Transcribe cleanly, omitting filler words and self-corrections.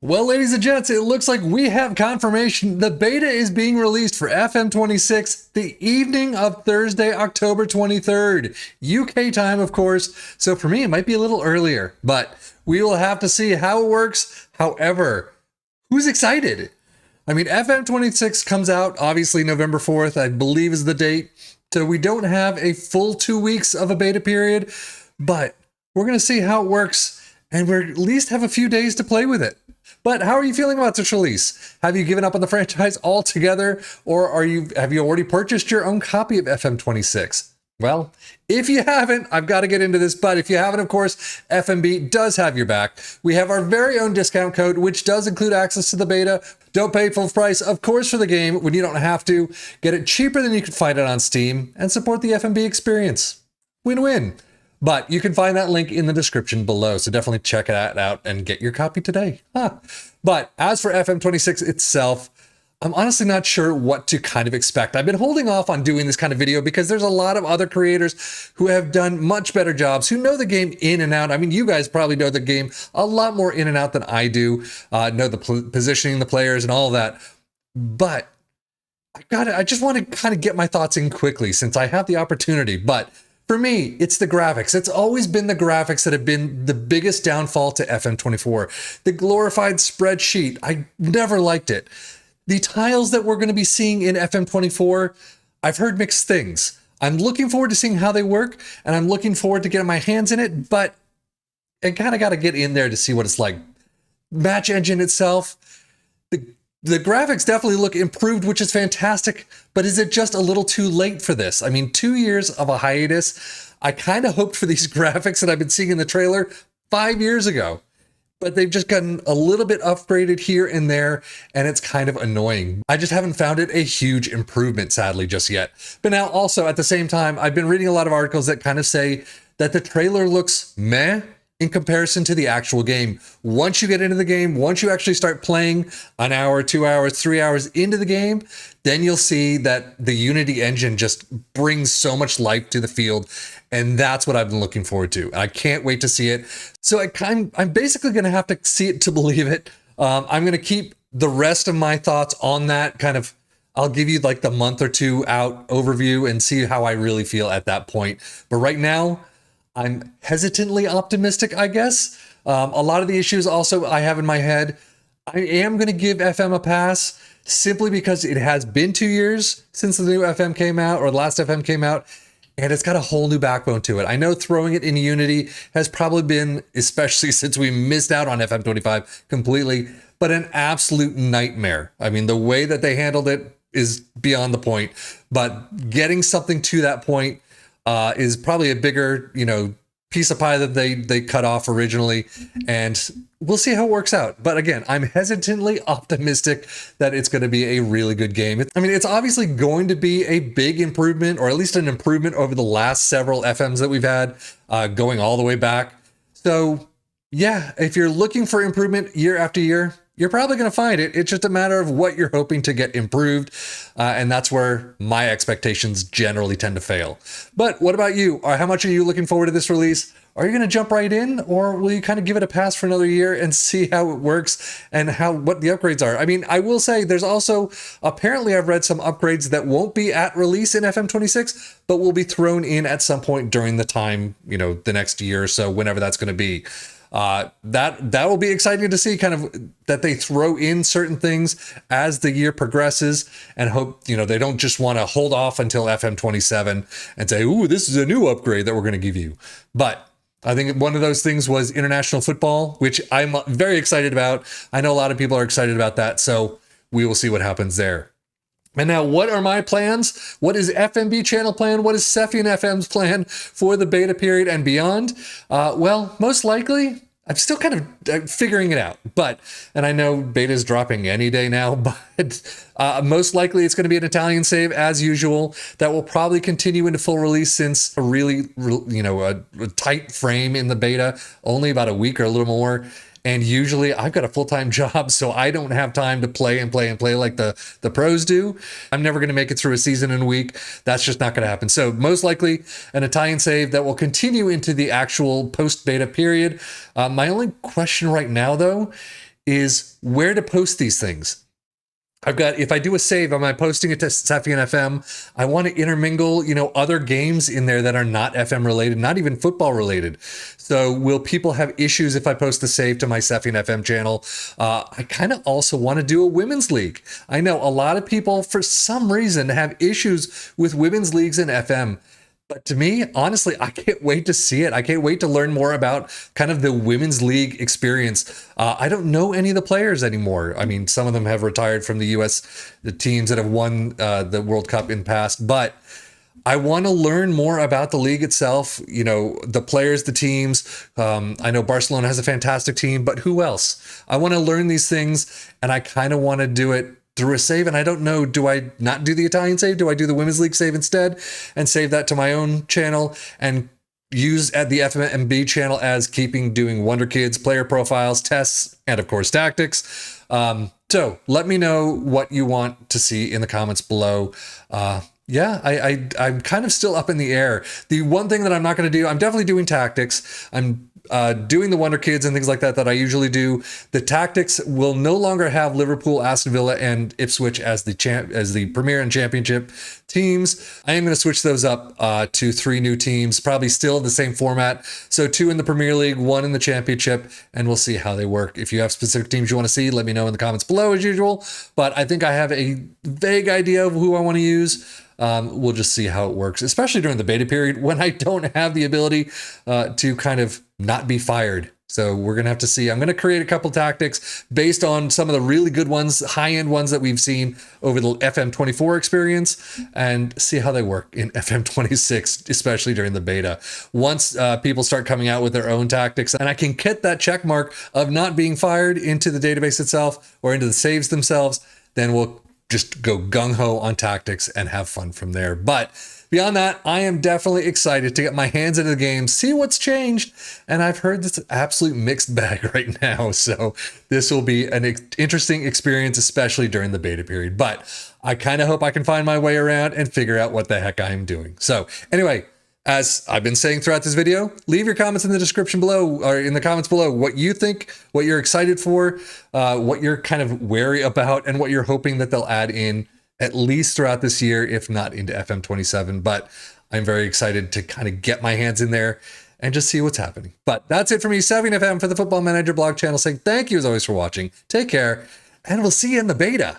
Well, ladies and gents, it looks like we have confirmation. The beta is being released for FM26 the evening of Thursday, October 23rd, UK time, of course. So for me, it might be a little earlier, but we will have to see how it works. However, who's excited? I mean, FM26 comes out, obviously, November 4th, I believe is the date. So we don't have a full 2 weeks of a beta period, but we're going to see how it works, and we're at least have a few days to play with it. But how are you feeling about this release? Have you given up on the franchise altogether, or have you already purchased your own copy of FM26? Well, if you haven't, I've got to get into this, but if you haven't, of course, FMB does have your back. We have our very own discount code, which does include access to the beta. Don't pay full price, of course, for the game when you don't have to. Get it cheaper than you can find it on Steam, and support the FMB experience. Win-win. But you can find that link in the description below, so definitely check that out and get your copy today. But as for FM26 itself, I'm honestly not sure what to kind of expect. I've been holding off on doing this kind of video because there's a lot of other creators who have done much better jobs, who know the game in and out. I mean, you guys probably know the game a lot more in and out than I do, know the positioning, the players, and all of that. But I just want to kind of get my thoughts in quickly since I have the opportunity. But for me, it's the graphics. It's always been the graphics that have been the biggest downfall to FM24. The glorified spreadsheet, I never liked it. The tiles that we're going to be seeing in FM24, I've heard mixed things. I'm looking forward to seeing how they work, and I'm looking forward to getting my hands in it, but I kind of got to get in there to see what it's like. Match engine itself, the graphics definitely look improved, which is fantastic, but is it just a little too late for this? I mean, 2 years of a hiatus. I kind of hoped for these graphics that I've been seeing in the trailer 5 years ago, but they've just gotten a little bit upgraded here and there, and it's kind of annoying. I just haven't found it a huge improvement, sadly, just yet. But now also, at the same time, I've been reading a lot of articles that kind of say that the trailer looks meh in comparison to the actual game. Once you get into the game, once you actually start playing an hour, 2 hours, 3 hours into the game, then you'll see that the Unity engine just brings so much life to the field. And that's what I've been looking forward to. I can't wait to see it. So I'm basically going to have to see it to believe it. I'm going to keep the rest of my thoughts on that kind of. I'll give you like the month or two out overview and see how I really feel at that point. But right now, I'm hesitantly optimistic, I guess. A lot of the issues also I have in my head. I am going to give FM a pass simply because it has been 2 years since the new FM came out, or the last FM came out, and it's got a whole new backbone to it. I know throwing it in Unity has probably been, especially since we missed out on FM25 completely, but an absolute nightmare. I mean, the way that they handled it is beyond the point, but getting something to that point is probably a bigger, piece of pie that they cut off originally, and we'll see how it works out. But again, I'm hesitantly optimistic that it's going to be a really good game. It's obviously going to be a big improvement, or at least an improvement over the last several FMs that we've had, going all the way back. So yeah, if you're looking for improvement year after year, you're probably going to find it. It's just a matter of what you're hoping to get improved. And that's where my expectations generally tend to fail. But what about you? How much are you looking forward to this release? Are you going to jump right in, or will you kind of give it a pass for another year and see how it works and what the upgrades are? I mean, I will say there's also, apparently I've read some upgrades that won't be at release in FM26, but will be thrown in at some point during the time, the next year or so, whenever that's going to be. That will be exciting to see, kind of that they throw in certain things as the year progresses, and hope they don't just want to hold off until FM27 and say, ooh, this is a new upgrade that we're going to give you. But I think one of those things was international football, which I'm very excited about. I know a lot of people are excited about that, so we will see what happens there. And now, what are my plans? What is FMB channel plan? What is Sephian FM's plan for the beta period and beyond? Well, most likely, I'm still kind of figuring it out. And I know beta is dropping any day now, but most likely it's going to be an Italian save as usual. That will probably continue into full release, since a really, a tight frame in the beta, only about a week or a little more. And usually I've got a full-time job, so I don't have time to play like the pros do. I'm never going to make it through a season in a week. That's just not going to happen. So most likely an Italian save that will continue into the actual post-beta period. My only question right now, though, is where to post these things. I've got, if I do a save, am I posting it to Cephii and FM? I want to intermingle, other games in there that are not FM related, not even football related. So will people have issues if I post the save to my Cephii and FM channel? I kind of also want to do a women's league. I know a lot of people, for some reason, have issues with women's leagues in FM. But to me, honestly, I can't wait to see it. I can't wait to learn more about kind of the women's league experience. I don't know any of the players anymore. I mean, some of them have retired from the U.S., the teams that have won the World Cup in past, but I want to learn more about the league itself, the players, the teams. I know Barcelona has a fantastic team, but who else? I want to learn these things, and I kind of want to do it through a save. And I don't know, do I not do the Italian save? Do I do the women's league save instead and save that to my own channel and use at the FMB channel as doing Wonder Kids, player profiles, tests, and of course tactics. So let me know what you want to see in the comments below. I'm kind of still up in the air. The one thing that I'm not going to do, I'm definitely doing tactics. I'm doing the Wonder Kids and things like that I usually do. The tactics will no longer have Liverpool, Aston Villa, and Ipswich as the Premier and Championship teams. I am going to switch those up to 3 new teams, probably still the same format. So 2 in the Premier League, 1 in the Championship, and we'll see how they work. If you have specific teams you want to see, let me know in the comments below as usual. But I think I have a vague idea of who I want to use. We'll just see how it works, especially during the beta period when I don't have the ability to kind of not be fired. So we're going to have to see. I'm going to create a couple tactics based on some of the really good ones, high-end ones that we've seen over the FM24 experience, and see how they work in FM26, especially during the beta. Once people start coming out with their own tactics, and I can get that check mark of not being fired into the database itself or into the saves themselves, then we'll just go gung-ho on tactics and have fun from there. But beyond that, I am definitely excited to get my hands into the game, see what's changed. And I've heard this absolute mixed bag right now. So this will be an interesting experience, especially during the beta period. But I kind of hope I can find my way around and figure out what the heck I'm doing. So anyway, as I've been saying throughout this video, leave your comments in the description below, or in the comments below, what you think, what you're excited for, what you're kind of wary about, and what you're hoping that they'll add in at least throughout this year, if not into FM27. But I'm very excited to kind of get my hands in there and just see what's happening. But that's it for me, Cephii and FM, for the Football Manager blog channel, saying thank you as always for watching. Take care, and we'll see you in the beta.